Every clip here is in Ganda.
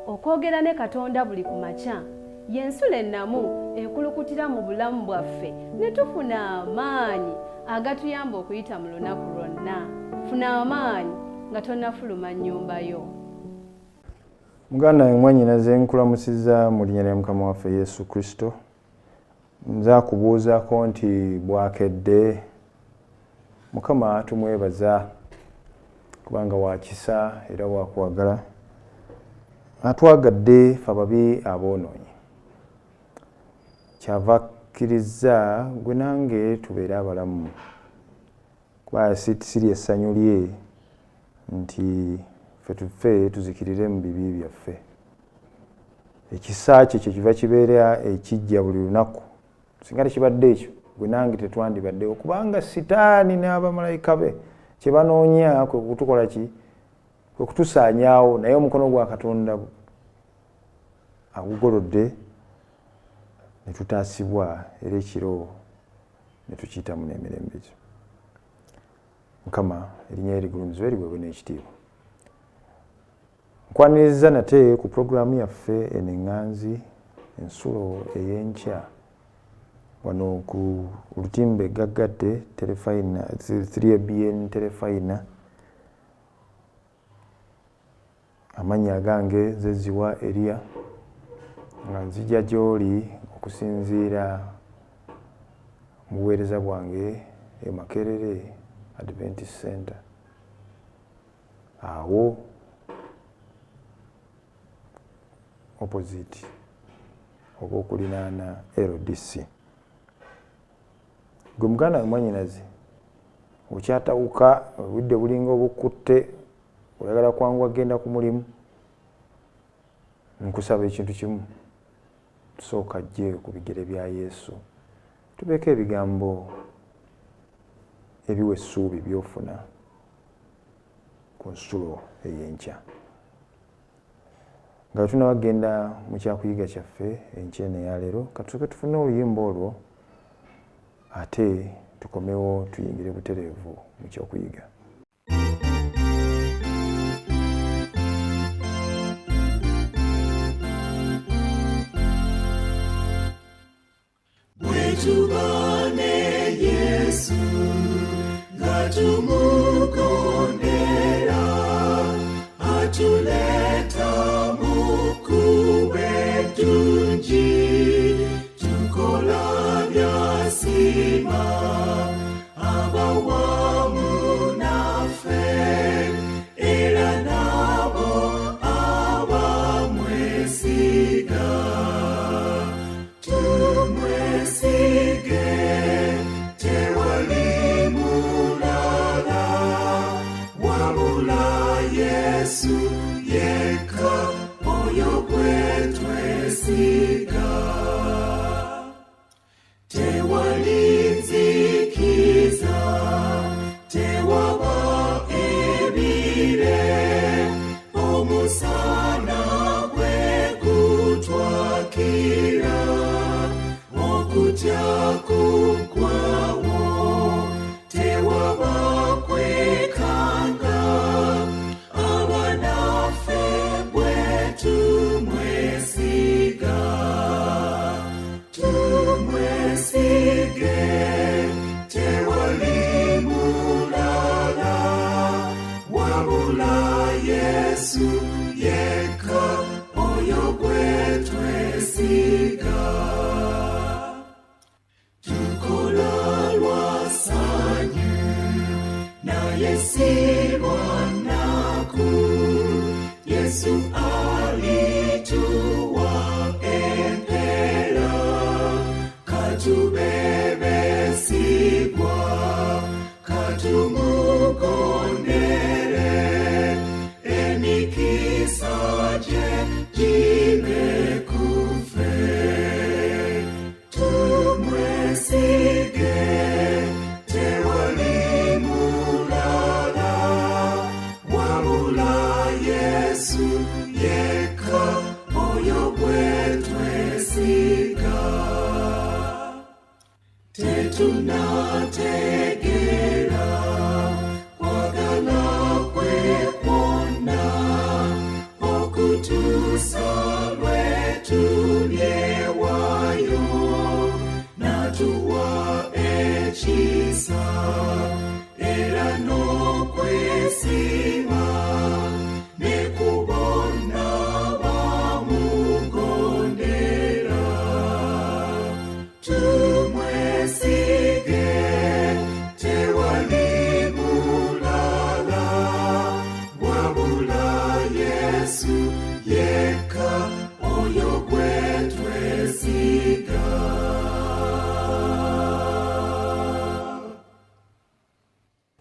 okwogera ne Katonda buli ku makya y'ensula ennamu ekulukutira mu bulamu bwaffe ne tufuna amaanyi agatuyamba okuyita mu lunaku lwonna. Funa amaanyi nga tonnafuluma nnyumba yo. Muganda mwanyinaze nkulamusiza mu linnya lya Mukama waffe Yesu Kristo. Nza kubuuzaako nti bwakedde. Mukama tumwebaza kubanga wakisa era wakwagala. Atwagadde ffe ababi aboonoonyi. Kyava akkiriza gwe nange tubeere abalamu. Kuba siri essanyu lye nti ffe tuffe tuzikirire mu bibi byaffe. Ekisa kye kiva kibeera ekijja buli lunaku. Singa tekibadde ekyo gwe nange tetwandibaddewo kubanga sitaani n'abamalayika be kye banoonya kwe kutukola ki? Kwe kutusaanyaawo, naye omukono gwa Katonda agugolodde ne tutaasibwa era ekiro ne tukiyitamu n'emirembe gyo. Mukama erinnya lye ligulumizibwe liweebwe n'ekitiibwa. Nkwaniriza nate ku pulogulaamu yaffe enneŋŋanzi ensulo ey'enkya wano ku lutimbe gaggadde Terefayina 3ABN Terefayina. Amannya agange Zeziwa Elia nga nzija gy'oli okusinziira mu buweereza bwange e Makerere Adventist Center. Awo opposite oba okulinaana LDC. Gwe muganda mwanyinaze okyatawuka obudde bulinga obukutte oyagala kwangu agenda ku mulimu, nkusaba ekintu kimu, tusooka jje ku bigere bya Yesu tubeeko ebigambo ebiwa essuubi by'ofuna ku nsulo ey'enkya. Nga tunabagenda mu kyakuyiga kyaffe enkya eno eya leero, katusooke tufune oluyimba olwo ate tukomewo tuyingire butereevu mu kyokuyiga. Bwetubane Yesu nga tumugondera, atuleta mu kkubo eddungi, tukola by'asiima abawamu naffe era n'abo abamwesiga. Tumwesige, tewali mulala wabula Yesu yekka oyo gwe twesiga. Tewali nzikiza, tewaba ebire, omusana gwe gutwakira, okutya kuggwawo, tewaba kwekanga, abanaffe bwe tumwesiga. Tumwesige, tewali mulala wabula Yesu yekka oyo gwe twesiga. Tukola lwa ssanyu naye si lwa nnaku, Yesu alituwa empeera, katube beesigwa, katumugondere, emikisa gye gibe ku ffe. Tumwesige, tewali mulala wabula Yesu yekka oyo gwe twesiga. Tetunategeera kwagala kwe kwonna okutuusa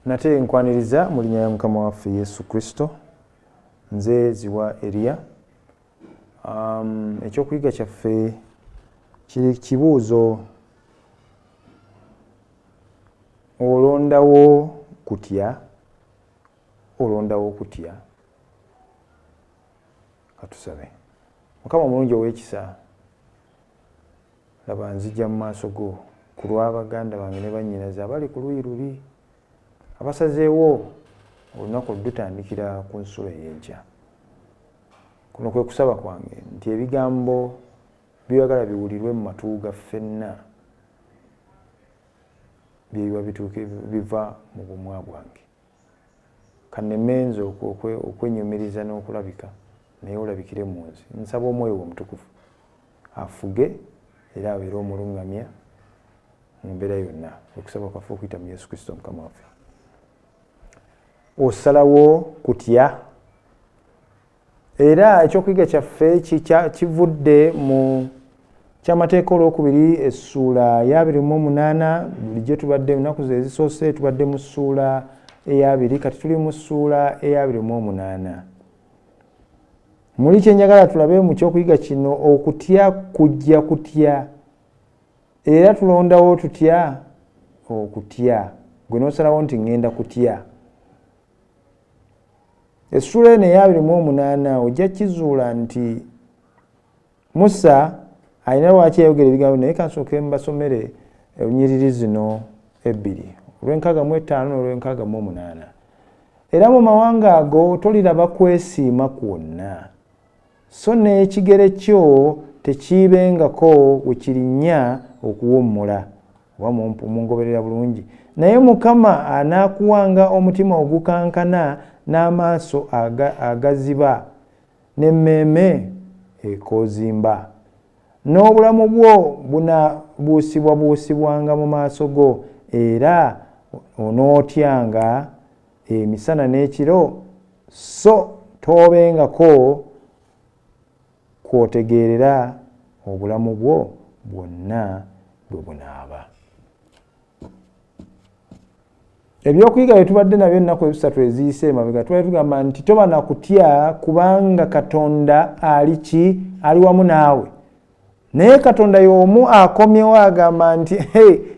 nate nkwaniriza mu linnya lya Mukama waffe Yesu Kristo. Nze Ziwa Elia. Ekyokuyiga kyaffe kiri kibuuzo, olondawo kutya? Olondawo kutya? Katusabe. Mukama omulungi ow'ekisa, laba nzija mu maaso go ku lw'abaganda bange ne bannyinaze abali ku luuyi luli abasazeewo olunaku oludutandikira ku nsulo ey'enkya. Kuno kwe kusaba kwange nti ebigambo byagala biwulirwe mu matu ga ffenna, byebiba bituuke biva mu bumwa bwange. Kannemenze okwenyumiriza n'okulabika naye olabikire mu nze. Nsaba Omwoyo Omutukuvu afuge era abeere omuluŋŋamya mu mbeera yonna. Okusaba kwaffe okuyita mu Yesu Kristo Mukama waffe. Osalawo kutya? Era ekyokuyiga kyaffe kivudde mu kyamateeka olwokubiri essuula ya 28. Bulijjo tubadde ennaku ezisoose tubadde mu ssuula eya 2, kati tuli mu ssuula eya 28. Muli kyenjagala tulabe mu kyokuyiga kino, okutya kujja kutya era tulondawo tutya? Okutya. Gwe n'osalawo nti ŋŋenda kutya. Essuula eno eya 28 ojja kizuula nti Musa alina lwaki yayogera ebigambo, naye kansooke mbasomere ennyiriri zino ebbiri, olw'65 n'olw'68. Era mu mawanga ago toliraba kwesiima kwonna, so n'ekigere kyo tekiibengako we kirinnya okuwummula. Oba mungoberera bulungi. Naye Mukama anaakuwanga omutima ogukankana n'amaaso agaziba n'emmeeme ekoozimba, n'obulamu bwo bunaabuusibwabuusibwanga mu maaso go, era onootyanga emisana n'ekiro, so toobengako kwotegeerera obulamu bwo bwonna bwe bunaaba. Ebyokuyiga bye tubadde nabyo ennaku ebisatu eziyise emabega twali tugamba nti toba na kutya kubanga Katonda ali ki? Ali wamu naawe. Naye Katonda y'omu akomyewo agamba nti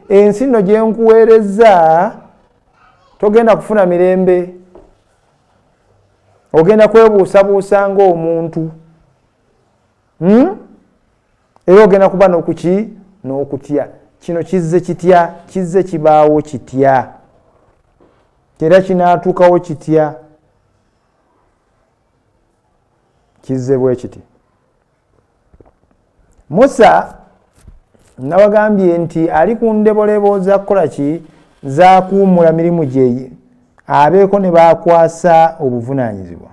ensi nno gye nkuweerezza togenda kufuna mirembe, ogenda kwebuusabuusa ng'omuntu, era ogenda kuba n'okuki? N'okutya. Kino kizze kitya? Kizze kibaawo kitya, era kinaatuukawo kitya? Kizze bwe kiti. Musa nabagambye nti ali ku ndebolebo za kukola ki? Za kuwummula mirimu gye, abeeko ne baakwasa obuvunaanyizibwa.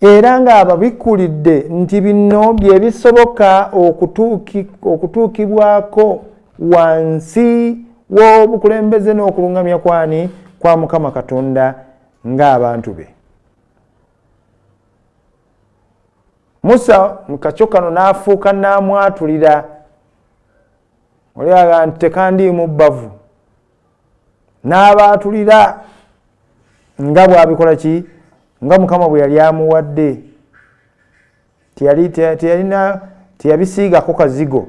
Era ng'ababikkulidde nti bino bye bisoboka okutuukibwako wansi w'obukulembeze n'okuluŋŋamya kwani? Kwa Mukama Katonda ng'abantu be. Musa mu kakyo kano n'afuuka n'amwatulira, olyaga nti tekandiimu bbavu, n'abaatulira nga bw'abikola ki? Nga Mukama bwe yali amuwadde. Teyabisiigako kazigo.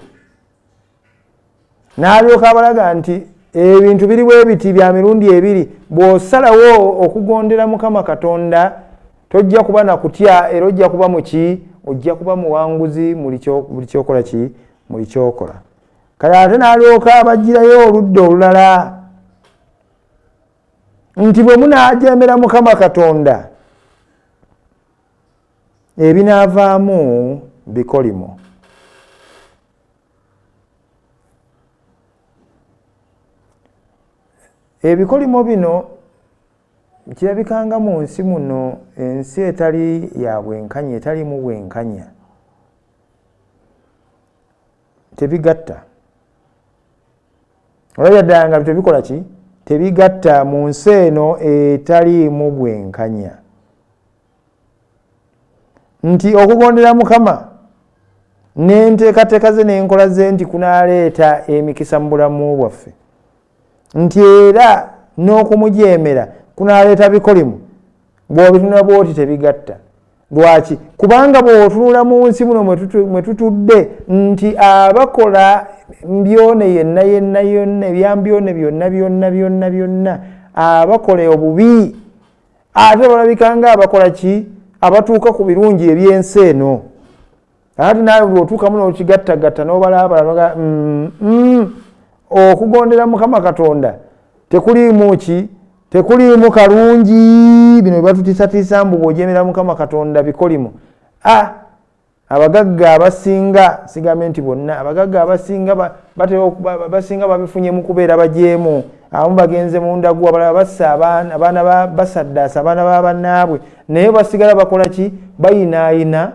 N'alyoka abalaga nti ebintu biri bwe biti bya mirundi ebiri, bw'osalawo okugondera Mukama Katonda tojja kuba na kutya, era ojja kuba mu ki? Ojja kuba muwanguzi buli kyokola ki? Buli kyokola. Kale ate n'alyoka abagirayo oludda olulala nti bwe munaajemera Mukama Katonda ebinaavaamu bikolimo. Ebikolimo bino kirabikanga mu nsi muno, ensi etali ya bwenkanya, etalimu bwenkanya, tebigatta. Olabya ddala nga tebikola ki? Tebigatta mu nsi eno etalimu bwenkanya. Nti okugondera Mukama n'enteekateeka ze n'enkola ze nti kunaaleeta emikisa mu bulamu bwaffe. nti era n'okumujeemera kunaaleeta bikolimu bw'obituna bw'oti tebigatta. Lwaki? Kubanga bw'otunula mu nsi muno mwe tutudde nti abakola mbyone yonna ebyambyone byonna abakola obubi ate balabika nga abakola ki? Abatuuka ku birungi eby'ensi eno. Ate naawe bw'otuukamu n'okigattagatta n'obalabala okugondera Mukama Katonda tekuliimu ki? Tekuliimu kalungi. Bino batutiisatiisa mbu bw'ojeemera Mukama Katonda bikolimu. Abagagga abasinga, sigambe nti bonna, abagagga abasinga basinga babifunye mu kubeera bajeemu. Abamu bagenze mu ndagu, abalala bassa abaana basaddaasa abaana ba bannaabwe, naye basigala bakola ki? Bayinaayina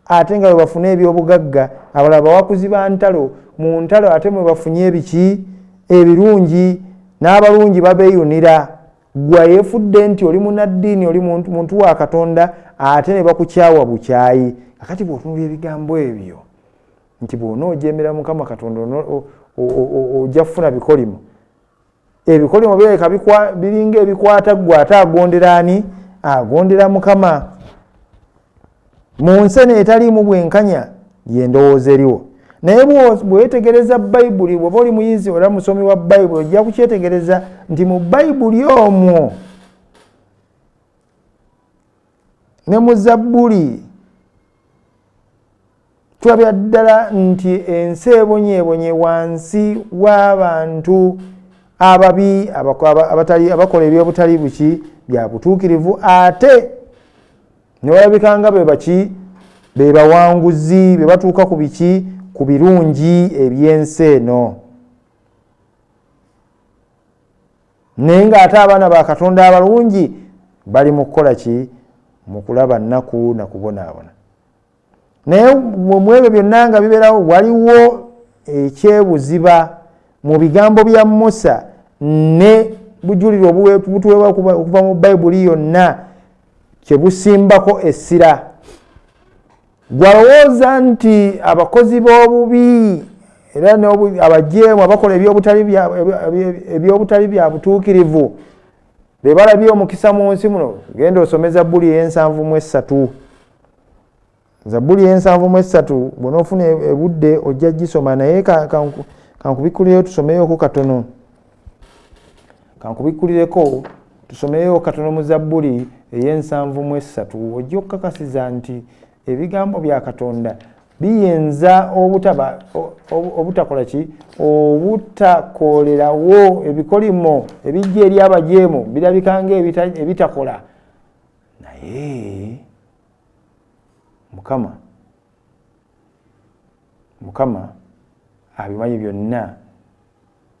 ate nga bwe bafuna ebyobugagga. Abalala bawakuzi ba ntalo, mu ntalo ate mwe bafunye ebiki? Ebirungi. N'abalungi babeeyunira. Gwe yeefudde nti oli munnaddiini, oli muntu wa Katonda, ate ne bakukyawa bukyayi. Kakati bw'otunula ebigambo ebyo nti bw'onoojeemera Mukama Katonda ojja kufuna bikolimu. Ebikolimu birabika biringa ebikwata ggwe ate agondera ani? Agondera Mukama. Mu nsi eno etaliimu bwenkanya y'endowooza eriwo. Naye bw'oyetegereza Bayibuli, bw'oba oli muyizi oba musomi wa Bayibuli, ojja kukyetegereza nti mu Bayibuli omwo ne mu Zabbuli tulabira ddala nti ensi ebonyeebonye wansi w'abantu ababi abakola ebyobutali buki? Bya butuukirivu, ate ne balabika nga be baki? Be bawanguzi, be batuuka ku biki? Ku birungi eby'ensi eno. Naye ng'ate abaana ba Katonda abalungi bali mu kukola ki? Mu kulaba nnaku na kubonaabona. Naye mu ebyo byonna nga bibeerawo, waliwo ekyebuziba mu bigambo bya Musa ne bujulirwa butuweebwa okuva mu Bayibuli yonna kye busimbako essira. Gwalowooza nti abakozi b'obubi era abajeemu abakola ebyobutali bya butuukirivu be balabye omukisa mu nsi muno? Genda osome Zabbuli 73. Zabbuli 73 bw'onoofuna ebudde ojja gisoma, naye kankubikkulireyo tusomeyooko katono. Kankubikkulireko tusomeyo katono mu Zabbuli 73 ojja okukakasiza nti ebigambo bya Katonda biyinza obutakola ki? Obutakolerawo ebikolimo ebijja eri abajeemu, birabika nga ebitakola. Naye Mukama abimanyi byonna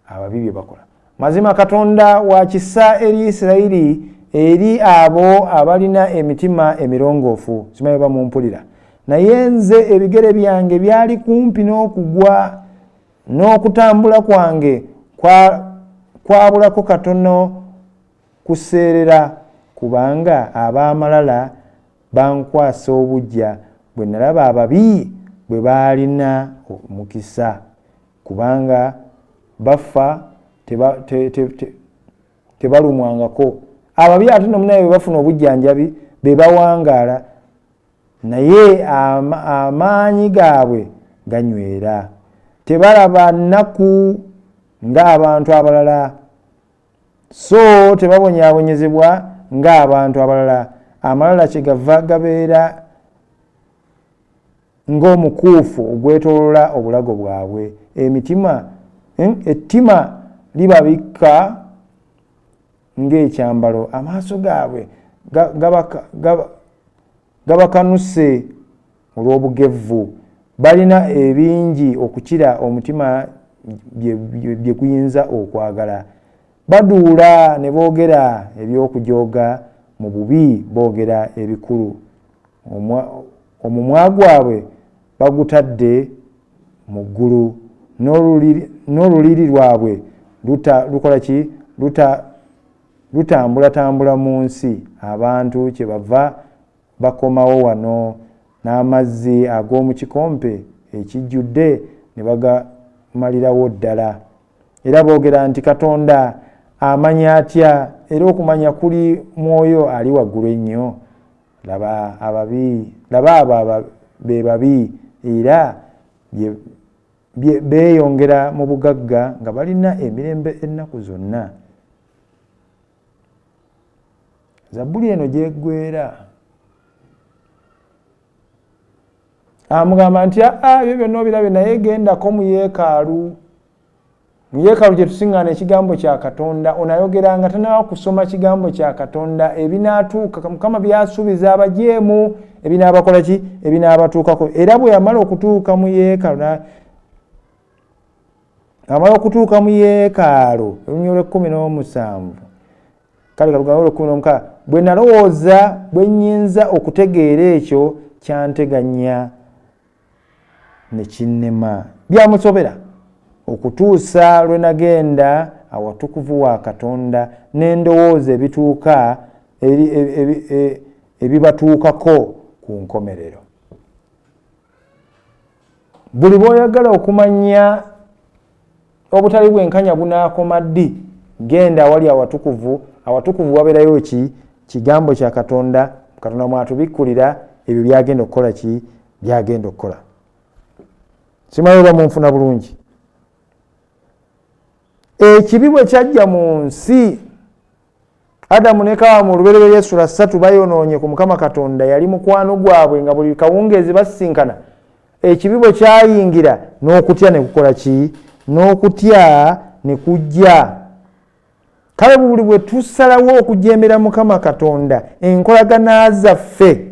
ababi bye bakola. Mazima Katonda wa kisa eri Isirayiri, eri abo abalina emitima emirongoofu. Simanyi oba mumpulira. Naye nze ebigere byange byali kumpi n'okugwa, n'okutambula kwange kwabulako katono kuseerera, kubanga ab'amalala bankwasa obujja bwe nalaba ababi bwe baalina omukisa, kubanga bafa tebalumwangako. Ababi ate nomunaye bwe bafuna obujjanjabi be bawangaala, naye amaanyi gaabwe ganywera. Tebalaba nnaku ng'abantu abalala, so tebabonyaabonyezebwa ng'abantu abalala. Amalala kyegava gabeera ng'omukuufu ogwetoolola obulago bwabwe. Ettima libabikka ng'ekyambalo, amaaso gaabwe gabakanuse olw'obugevvu. Balina ebingi okukira omutima bye guyinza okwagala. Baduula ne boogera eby'okujooga, mu bubi boogera ebikulu. Omumwa gwabwe bagutadde mu ggulu, n'oluliri lwabwe lukola ki? Lutambulatambula mu nsi. Abantu kyebava bakomawo wano, n'amazzi ag'omu kikompe ekijjudde ne bagamalirawo ddala. era boogera nti Katonda amanya atya, era okumanya kuli mwoyo ali waggulu ennyo. Laba abo be babi era beeyongera mu bugagga nga balina emirembe ennaku zonna. Zabbuli eno gyeggwera amugamba nti ebyo byonna obirabe naye gendako mu yeekaalu. Mu yeekaalu gye tusiŋŋaana ekigambo kya Katonda, onayogeranga tanawa kusoma kigambo kya Katonda ebinaatuuka Mukama byasuubiza abajeemu ebinaabakola ki, ebinaabatuukako. Era bwe yamala okutuuka mu yeekaalu, amala okutuuka mu yeekaalu olunyolo 17 kale kalugalo 16 bwe nalowooza bwe nnyinza okutegeera ekyo kyanteganya ne kinnema. Byamusobera okutuusa lwe nagenda awatukuvu wa Katonda n'endowooza ebituuka ebibatuukako ku nkomerero. Buli bw'oyagala okumanya obutali bwenkanya bunaakoma ddi, genda awali awatukuvu. Awatukuvu wabeerayo ki? Kigambo kya Katonda. Katonda mwatubikkulira ebyo byagenda okukola ki? Byagenda okukola. Simanyi oba munfuna bulungi. Ekibi bwe kyajja mu nsi, Adamu ne Kawa mu lubereberye Essula 3 bayonoonye ku Mukama Katonda, yali mukwano gwabwe nga buli kawungeezi basisinkana. Ekibi bwe kyayingira n'okutya ne kukola ki? N'okutya ne kujja. Kale buli bwe tusalawo okujeemera Mukama Katonda, enkolagana zaffe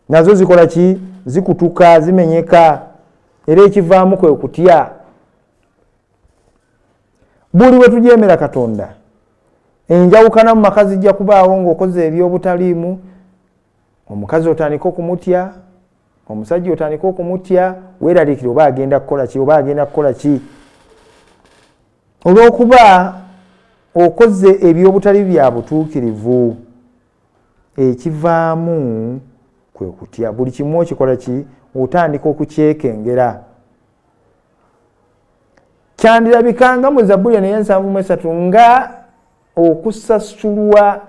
nazo zikola ki? Zikutuka, zimenyeka, era ekivaamu kwe kutya. Buli bwe tujeemera Katonda, enjawukana mu maka zijja kubaawo ng'okoze eby'obutaliimu. Omukazi otandika okumutya, omusajja otandika okumutya, weeraliikire oba agenda kukola ki, oba agenda kukola ki. Olw'okuba okoze eby'obutali bya butuukirivu, ekivaamu kwe kutya. Buli kimu okikola ki? Otandika okukyekengera. Kyandirabikanga mu Zabbuli eno 73 nga okusasulwa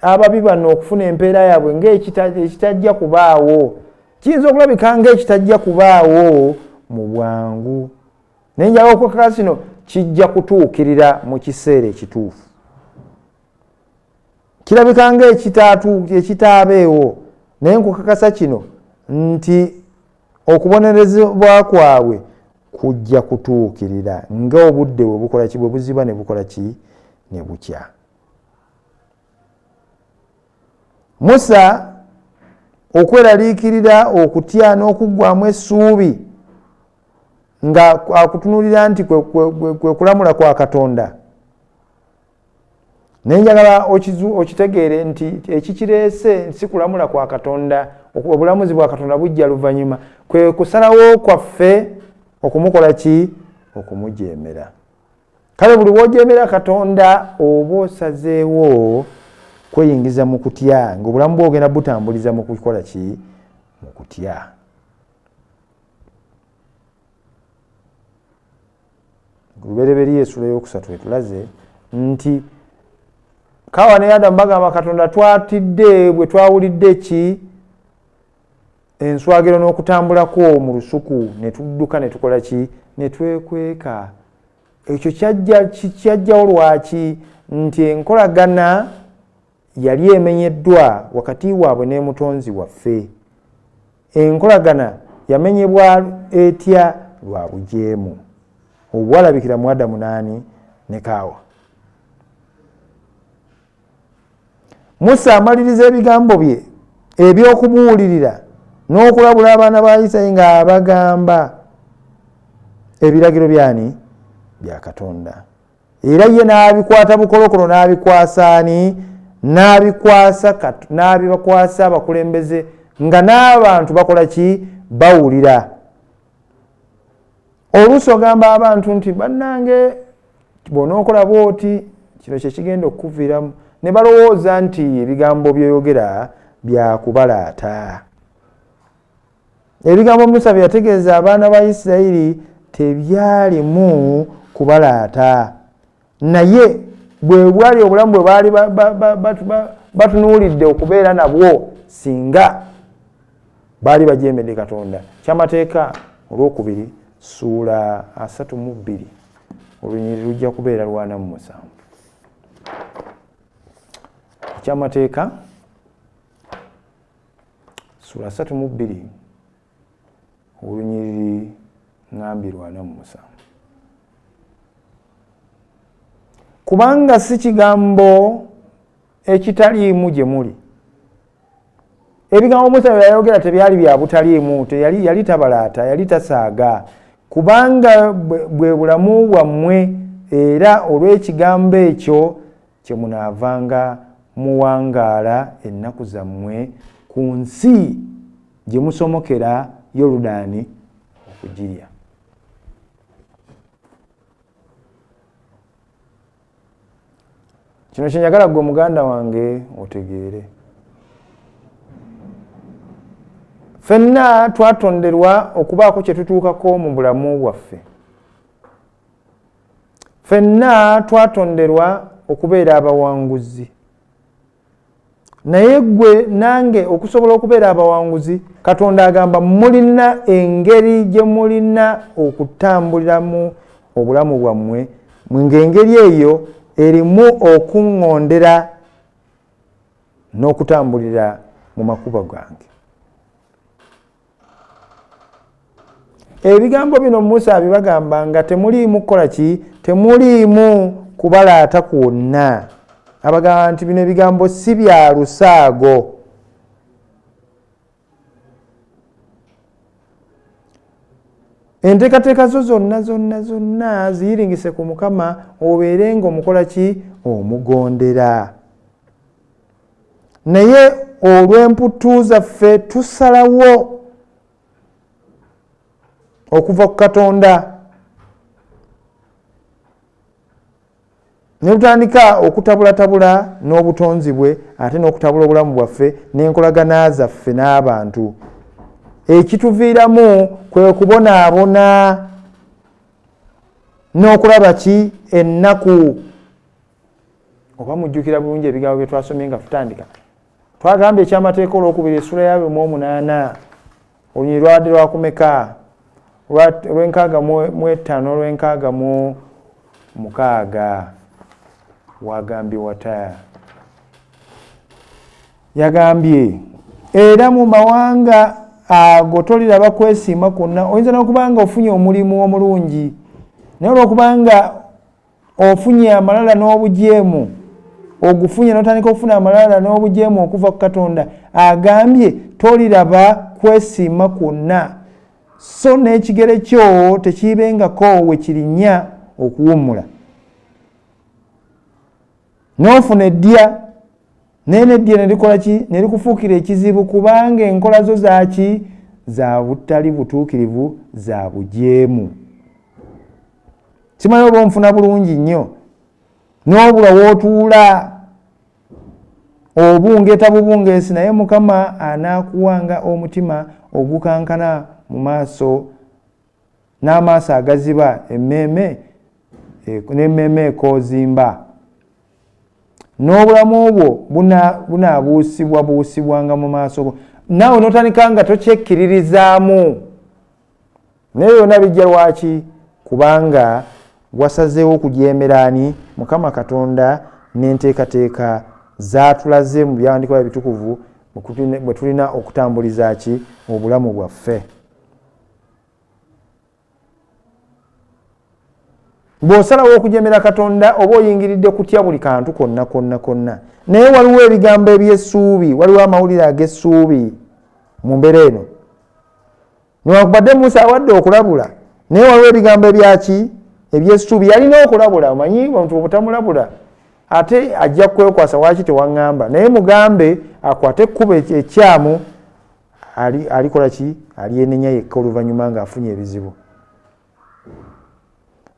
ababi bano okufuna empeera yaabwe ng'ekitajja kubaawo. Kiyinza okulabika ng'ekitajja kubaawo mu bwangu, naye njagala okukakasa kino kijja kutuukirira mu kiseera ekituufu. Kirabika ng'ekitaabeewo, naye nkukakasa kino nti okubonerezebwa kwabwe kujja kutuukirira ng'obudde bwe bukola ki? Bwe buziba ne bukola ki? Ne bukya. Musa okweraliikirira, okutya n'okuggwamu essuubi nga akutunuulira nti kwe kulamula kwa Katonda. Naye njagala okitegeere nti ekikireese si kulamula kwa Katonda, obulamuzi bwa Katonda bujja luvannyuma. Kwe kusalawo kwaffe okumukola ki? Okumujeemera. Kale buli bw'ojeemera Katonda oba osazeewo kweyingiza mu kutya, ng'obulamu bw'ogenda butambuliza mu kukola ki? Mu kutya. Lubereberye Essula ey'okusatu etulaze nti Kawa ne Adamu bagamba Katonda twatidde bwe twawulidde ki? Enswagiro n'okutambulako mu lusuku, ne tudduka ne tukola ki? Ne twekweka. Ekyo kyajjawo lwaki? Nti enkolagana yali emenyeddwa wakati waabwe ne Mutonzi waffe. Enkolagana yamenyebwa etya? Lwa bujeemu obwalabikira mu Adamu ne Kawa. Musa amaliriza ebigambo bye eby'okubuulirira n'okulabula abaana ba Isirayiri ng'abagamba ebiragiro byani? Bya Katonda. Era ye n'abikwata bukolokolo, n'abikwasa ani? N'abibakwasa abakulembeze, nga n'abantu bakola ki? Bawulira. Oluusi ogamba abantu nti bannange bw'onookola bw'oti kino kye kigenda okukuviiramu, ne balowooza nti ebigambo by'oyogera bya kubalaata. Ebigambo Musa bye yategeeza abaana ba Isirayiri tebyalimu kubalaata naye bwe bwali obulamu bwe baali batunuulidde okubeera nabwo singa baali bajeemedde Katonda. Kyamateeka olwokubiri ssuula 32 olunyiriri lujja kubeera 47. Kyamateeka ssuula 32 olunyiriri ngambi 47. Kubanga si kigambo ekitaliimu gye muli. Ebigambo Musa bye yayogera tebyali bya butaliimu, yali tabalaata, yali tasaaga. Kubanga bwe bulamu bwammwe era olw'ekigambo ekyo kye munaavanga muwangaala ennaku zammwe ku nsi gye musomokera Yoludaani okugirya. Kino kye njagala gwe muganda wange otegeere. Ffenna twatonderwa okubaako kye tutuukako mu bulamu bwaffe. Ffenna twatonderwa okubeera abawanguzi. Naye gwe nange okusobola okubeera abawanguzi, Katonda agamba mulina engeri gye mulina okutambuliramu obulamu bwammwe, ng'engeri eyo erimu okuŋŋondera n'okutambulira mu makubo gange. Ebigambo bino Musa abibagamba nga temuliimu kukola ki? Temuliimu kubalaata kwonna. Abagamba nti bino ebigambo si bya lusaago. Enteekateeka zo zonna ziyiringise ku Mukama obeere ng'omukola ki? Omugondera. Naye olw'emputtu zaffe tusalawo okuva ku Katonda ne tutandika okutabulatabula n'obutonzi bwe ate n'okutabula obulamu bwaffe n'enkolagana zaffe n'abantu. Ekituviiramu kwe kubonaabona n'okulaba ki? Ennaku. Oba mujjukira bulungi ebigambo bye twasomye nga tutandika. Twagambye ekyamateeka olwokubiri essula ya 8 olunyiriri lwadde lwakumeka? Lw'enkaaga mu etaano olw'enkaaga mu mukaaga. Wagambye wata. Yagambye era mu mawanga ago toliraba kwesiima kwonna. Oyinza n'okubanga ofunye omulimu omulungi, naye olw'okubanga ofunye amalala n'obujeemu, ogufunye n'otandika okufuna amalala n'obujeemu okuva ku Katonda, agambye toliraba kwesiima kwonna, so n'ekigere kyo tekiibengako we kirinnya okuwummula. N'ofuna eddya, naye n'eddya ne likola ki? Ne likufuukira ekizibu, kubanga enkola zo zaaki? Za butali butuukirivu, za bujeemu. Simanyi oba onfuna bulungi nnyo, n'obula w'otuula obungeeta bubungeesi, naye Mukama anaakuwanga omutima ogukankana mu maaso, n'amaaso agaziba, n'emmeeme ekoozimba. N'obulamu obwo bunaabuusibwanga mu maaso go. Naawe n'otandika nga tokyekkiririzaamu. Naye byonna bijja lwaki? Kubanga wasazeewo okujeemera ani? Mukama Katonda n'enteekateeka zaatulaze mu byawandiikibwa ebitukuvu bwe tulina okutambuliza ki? Obulamu bwaffe. Bw'osalawo okujeemera Katonda oba oyingiridde kutya buli kantu konna. Naye waliwo ebigambo eby'essuubi, waliwo amawulire ag'essuubi mu mbeera eno. Newankubadde Musa awadde okulabula, naye waliwo ebigambo ebyaki? Eby'essuubi. Yalina okulabula, omanyi omuntu obutamulabula ate ajja kwekwasa waaki tewaŋŋamba. Naye mugambe akwate ekkubo ekyamu, alikola ki? Alyenenya yekka oluvannyuma ng'afunye ebizibu.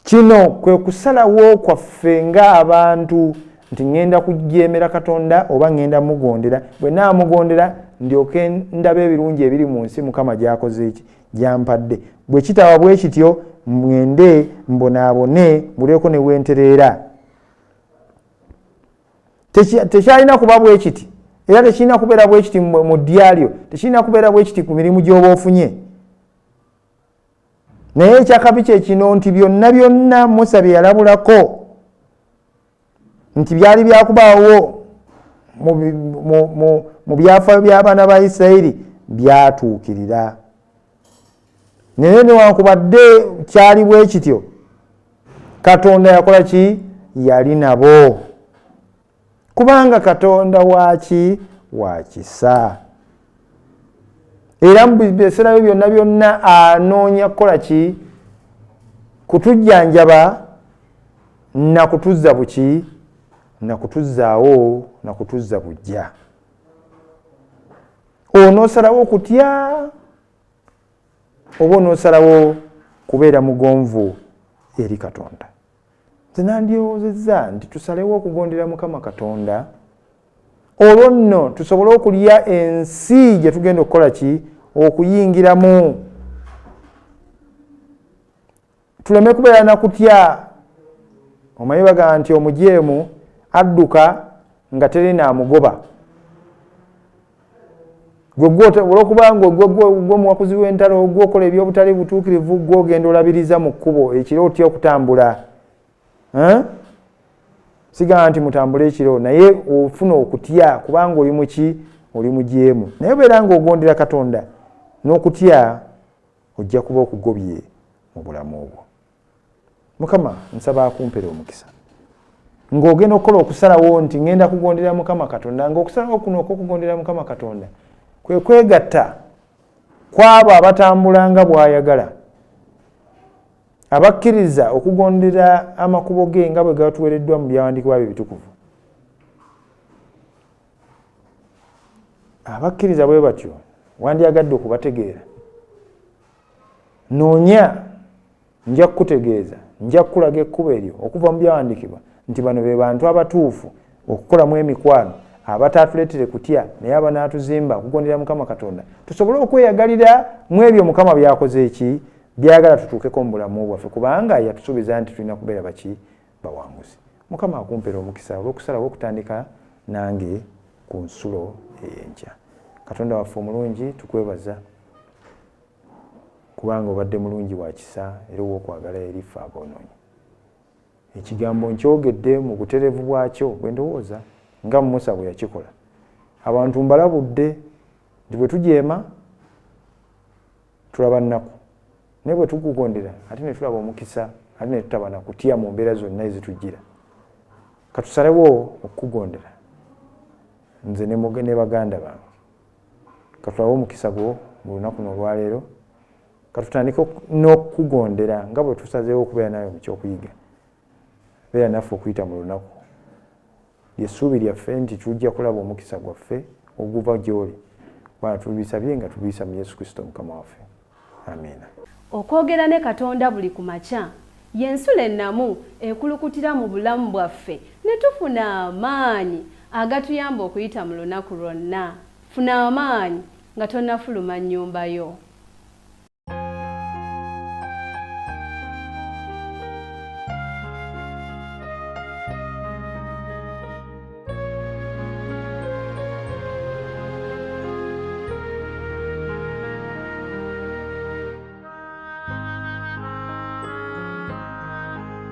Kino kwe kusalawo kwaffe ng'abantu nti ŋŋenda kujeemera Katonda oba ŋŋenda mugondera. Bwe naamugondera ndyoke ndaba ebirungi ebiri mu nsi Mukama gy'akoze eki? Gy'ampadde. Bwe kitaba bwe kityo mwende mbonaabone muleko ne wentereera. Tekyalina kuba bwe kiti era tekirina kubeera bwe kiti mu ddya tekirina kubeera bwe kiti ku mirimu gy'oba ofunye. Naye ekyakabi kye kino nti byonna Musa bye yalabulako nti byali byakubaawo mu byafaayo by'abaana ba Isirayiri byatuukirira. Naye newankubadde kyali bwe kityo, Katonda yakola ki? Yali nabo. Kubanga Katonda waaki? Wa kisa. Era mu biseera byonna anoonya kukola ki? Kutujjanjaba na kutuzza buki? Na kutuzzaawo na kutuzza bujja. Onoosalawo okutya oba onoosalawo kubeera mugonvu eri Katonda. Nze nandyowozezza nti tusalewo okugondera Mukama Katonda olwo nno tusobole okulya ensi gye tugenda okukola ki? Okuyingiramu. Tuleme kubeera na kutya. Omanyi bagamba nti omujeemu adduka nga terina amugoba. Olwokubanga gw'omuwakuzi w'entalo gw'okola ebyobutali butuukirivu gw'ogenda olabiriza mu kkubo ekiro otya okutambula. Sigamba nti mutambule ekiro naye ofuna okutya kubanga oli muki? Oli mujeemu. Naye beera ng'ogondera Katonda n'okutya ojja kuba okugobye mu bulamu obwo. Mukama nsaba akumpera omukisa ng'ogenda okukola okusalawo nti ngenda kugondera Mukama Katonda, ng'okusalawo kuno okukugondera Mukama Katonda kwe kwegatta kwabo abatambula nga bw'ayagala, abakkiriza okugondera amakubo ge nga bwe gatuweereddwa mu byawandiikibwa bye ebitukuvu. Abakkiriza bwe batyo wandyagadde okubategeera. Noonya, nja kukutegeeza, nja kukulaga ekkubo eryo okuva mu byawandiikibwa nti bano be bantu abatuufu okukolamu emikwano abatatuleetere kutya naye abanaatuzimba okugondera Mukama Katonda tusobole okweyagalira mu ebyo Mukama byakoze eki? Byagala tutuukeko mu bulamu bwaffe kubanga yatusuubiza nti tulina kubeera baki? Bawanguzi. Mukama akumpera omukisa olw'okusalawo okutandika nange ku nsulo ey'enkya. Katonda waffe omulungi tukwebaza kubanga obadde mulungi wa kisa era ow'okwagala eri ffe aboonoonyi. Ekigambo nkyogedde mu butereevu bwakyo bwe ndowooza nga Musa bwe yakikola. Abantu mbalabudde nti bwe tujeema tulaba nnaku, naye bwe tukugondera ate ne tulaba omukisa ate ne tutaba na kutya mu mbeera zonna ezitujjira. Katusalewo okukugondera nze ne baganda bange. Katulabe omukisa gwo mu lunaku n'olwaleero. Katutandike n'okukugondera nga bwe tusazeewo okubeera nawe mu kyokuyiga. Beera naffe okuyita mu lunaku. Lyessuubi lyaffe nti tujja kulaba omukisa gwaffe oguva gy'oli. Bwana tubisabye nga tubiyisa mu Yesu Kristo Mukama waffe. Amiina. Okwogera ne Katonda buli ku makya y'ensula ennamu ekulukutira mu bulamu bwaffe ne tufuna amaanyi agatuyamba okuyita mu lunaku lwonna. Funa amaanyi nga tonnafuluma nnyumba yo.